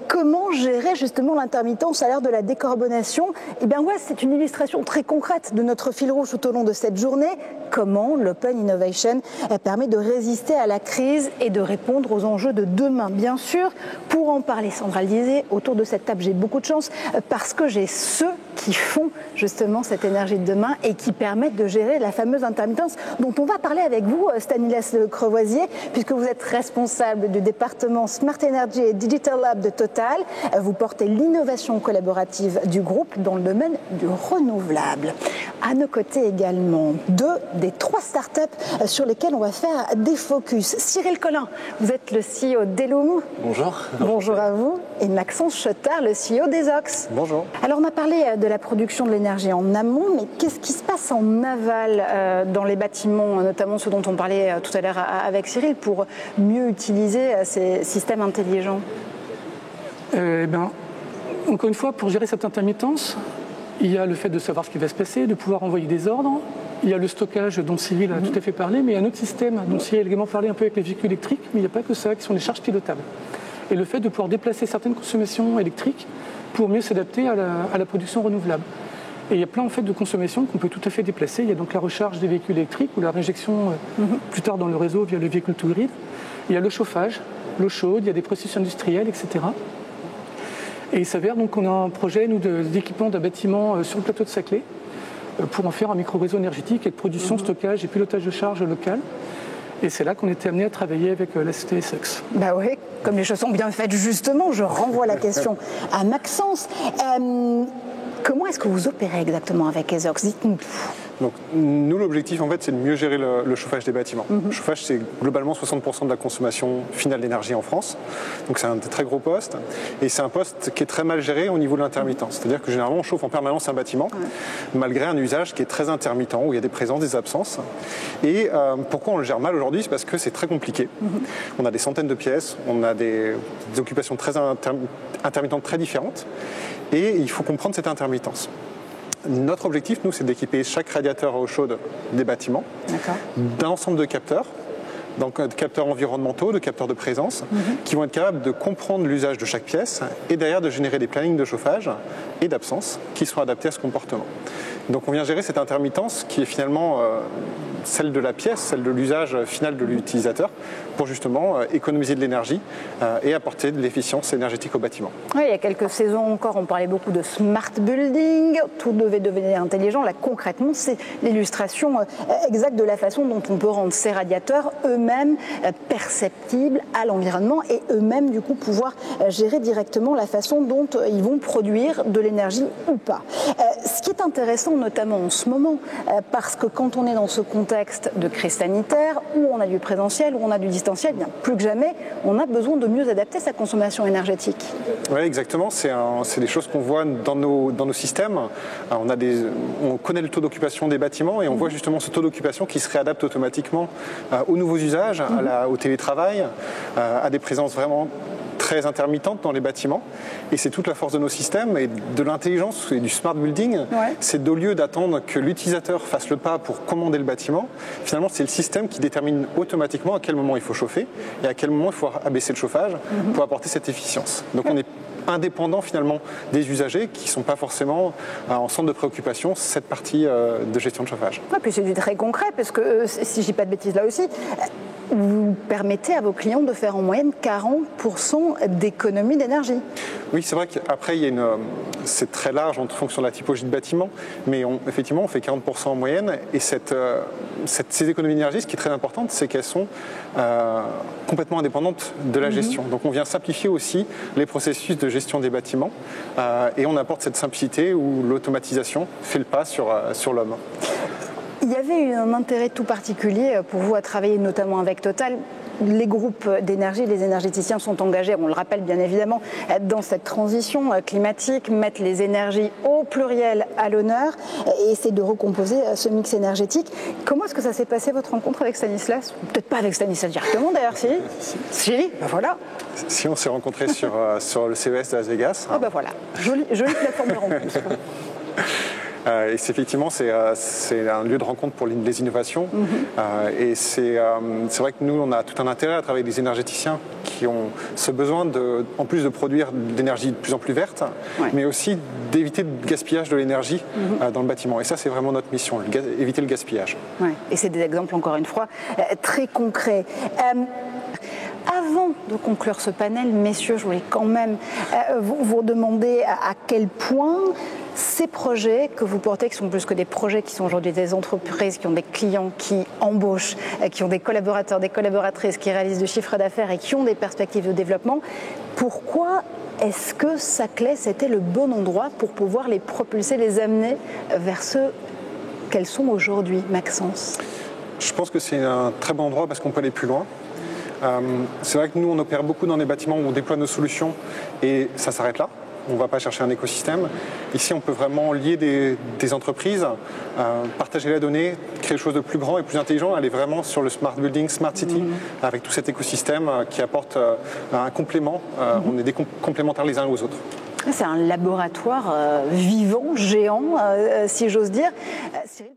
comment gérer justement l'intermittence à l'ère de la décarbonation? Eh bien ouais, c'est une illustration très concrète de notre fil rouge tout au long de cette journée. Comment l'Open Innovation permet de résister à la crise et de répondre aux enjeux de demain. Bien sûr, pour en parler, Sandra Liezé, autour de cette table, j'ai beaucoup de chance parce que j'ai ceux qui font justement cette énergie de demain et qui permettent de gérer la fameuse intermittence dont on va parler avec vous, Stanislas Crevoisier, puisque vous êtes responsable du département Smart Energy et Digital Lab de Total. Vous portez l'innovation collaborative du groupe dans le domaine du renouvelable. À nos côtés également, 2 des 3 startups sur lesquelles on va faire des focus. Cyril Collin, vous êtes le CEO d'Elum. Bonjour. Bonjour à vous. Et Maxence Cheutard, le CEO d'Ezox. Bonjour. Alors on a parlé de la production de l'énergie en amont, mais qu'est-ce qui se passe en aval dans les bâtiments, notamment ceux dont on parlait tout à l'heure avec Cyril, pour mieux utiliser ces systèmes intelligents? Encore une fois, pour gérer cette intermittence, il y a le fait de savoir ce qui va se passer, de pouvoir envoyer des ordres. Il y a le stockage dont Cyril a tout à fait parlé, mais il y a un autre système dont Cyril a également parlé un peu avec les véhicules électriques, mais il n'y a pas que ça, qui sont les charges pilotables. Et le fait de pouvoir déplacer certaines consommations électriques pour mieux s'adapter à la production renouvelable. Et il y a plein en fait, de consommations qu'on peut tout à fait déplacer. Il y a donc la recharge des véhicules électriques ou la réinjection plus tard dans le réseau via le véhicule to grid. Il y a le chauffage, l'eau chaude, il y a des processus industriels, etc. Et il s'avère donc qu'on a un projet nous, d'équipement d'un bâtiment sur le plateau de Saclay pour en faire un micro-réseau énergétique et de production, stockage et pilotage de charge local. Et c'est là qu'on était amené à travailler avec la société Ezox. Bah oui, comme les choses sont bien faites justement, je renvoie la question à Maxence. Comment est-ce que vous opérez exactement avec Ezox? Dites-nous. Donc, nous, l'objectif, en fait, c'est de mieux gérer le chauffage des bâtiments. Le chauffage, c'est globalement 60% de la consommation finale d'énergie en France. Donc, c'est un très gros poste. Et c'est un poste qui est très mal géré au niveau de l'intermittence. C'est-à-dire que généralement, on chauffe en permanence un bâtiment, malgré un usage qui est très intermittent, où il y a des présences, des absences. Et pourquoi on le gère mal aujourd'hui? C'est parce que c'est très compliqué. On a des centaines de pièces, on a des occupations très intermittentes très différentes. Et il faut comprendre cette intermittence. Notre objectif, nous, c'est d'équiper chaque radiateur à eau chaude des bâtiments d'un ensemble de capteurs, donc de capteurs environnementaux, de capteurs de présence, qui vont être capables de comprendre l'usage de chaque pièce et derrière de générer des plannings de chauffage et d'absence qui sont adaptés à ce comportement. Donc on vient gérer cette intermittence qui est finalement celle de la pièce, celle de l'usage final de l'utilisateur pour justement économiser de l'énergie et apporter de l'efficience énergétique au bâtiment. Oui, il y a quelques saisons encore, on parlait beaucoup de smart building, tout devait devenir intelligent. Là, concrètement, c'est l'illustration exacte de la façon dont on peut rendre ces radiateurs eux-mêmes perceptibles à l'environnement et eux-mêmes, du coup, pouvoir gérer directement la façon dont ils vont produire de l'énergie ou pas. Ce qui est intéressant, notamment en ce moment, parce que quand on est dans ce contexte de crise sanitaire, où on a du présentiel, où on a du distanciel, bien plus que jamais, on a besoin de mieux adapter sa consommation énergétique. Oui, exactement. C'est des choses qu'on voit dans nos systèmes. On connaît le taux d'occupation des bâtiments et on voit justement ce taux d'occupation qui se réadapte automatiquement aux nouveaux usages, au télétravail, à des présences vraiment très intermittentes dans les bâtiments. Et c'est toute la force de nos systèmes et de l'intelligence et du smart building. C'est au lieu d'attendre que l'utilisateur fasse le pas pour commander le bâtiment, finalement c'est le système qui détermine automatiquement à quel moment il faut chauffer et à quel moment il faut abaisser le chauffage pour apporter cette efficience. Donc on est indépendant finalement des usagers qui ne sont pas forcément en centre de préoccupation cette partie de gestion de chauffage. Ouais, puis c'est du très concret parce que si je dis pas de bêtises là aussi, vous permettez à vos clients de faire en moyenne 40% d'économie d'énergie. Oui, c'est vrai qu'après, c'est très large en fonction de la typologie de bâtiment, mais effectivement, on fait 40% en moyenne. Et ces économies d'énergie, ce qui est très important, c'est qu'elles sont complètement indépendantes de la gestion. Donc on vient simplifier aussi les processus de gestion des bâtiments et on apporte cette simplicité où l'automatisation fait le pas sur l'homme. Il y avait un intérêt tout particulier pour vous à travailler notamment avec Total. Les groupes d'énergie, les énergéticiens sont engagés, on le rappelle bien évidemment, dans cette transition climatique, mettre les énergies au pluriel à l'honneur et essayer de recomposer ce mix énergétique. Comment est-ce que ça s'est passé votre rencontre avec Stanislas? Peut-être pas avec Stanislas directement d'ailleurs, si, ben voilà. Si, on s'est rencontrés sur le CES de Las Vegas. Ah ben voilà, jolie plateforme de rencontre. Et effectivement, c'est un lieu de rencontre pour les innovations. Et c'est vrai que nous, on a tout un intérêt à travailler avec des énergéticiens qui qui ont ce besoin, en plus de produire de l'énergie de plus en plus verte, mais aussi d'éviter le gaspillage de l'énergie dans le bâtiment. Et ça, c'est vraiment notre mission, éviter le gaspillage. Ouais. Et c'est des exemples, encore une fois, très concrets. Avant de conclure ce panel, messieurs, je voulais quand même vous demander à quel point ces projets que vous portez, qui sont plus que des projets, qui sont aujourd'hui des entreprises, qui ont des clients, qui embauchent, qui ont des collaborateurs, des collaboratrices, qui réalisent du chiffre d'affaires et qui ont des perspectives de développement, pourquoi est-ce que Saclay, c'était le bon endroit pour pouvoir les propulser, les amener vers ce qu'elles sont aujourd'hui, Maxence? Je pense que c'est un très bon endroit parce qu'on peut aller plus loin. C'est vrai que nous, on opère beaucoup dans des bâtiments où on déploie nos solutions et ça s'arrête là. On ne va pas chercher un écosystème. Ici, on peut vraiment lier des entreprises, partager la donnée, créer quelque chose de plus grand et plus intelligent, aller vraiment sur le smart building, smart city, avec tout cet écosystème qui apporte un complément. On est complémentaires les uns aux autres. C'est un laboratoire vivant, géant, si j'ose dire. Cyril,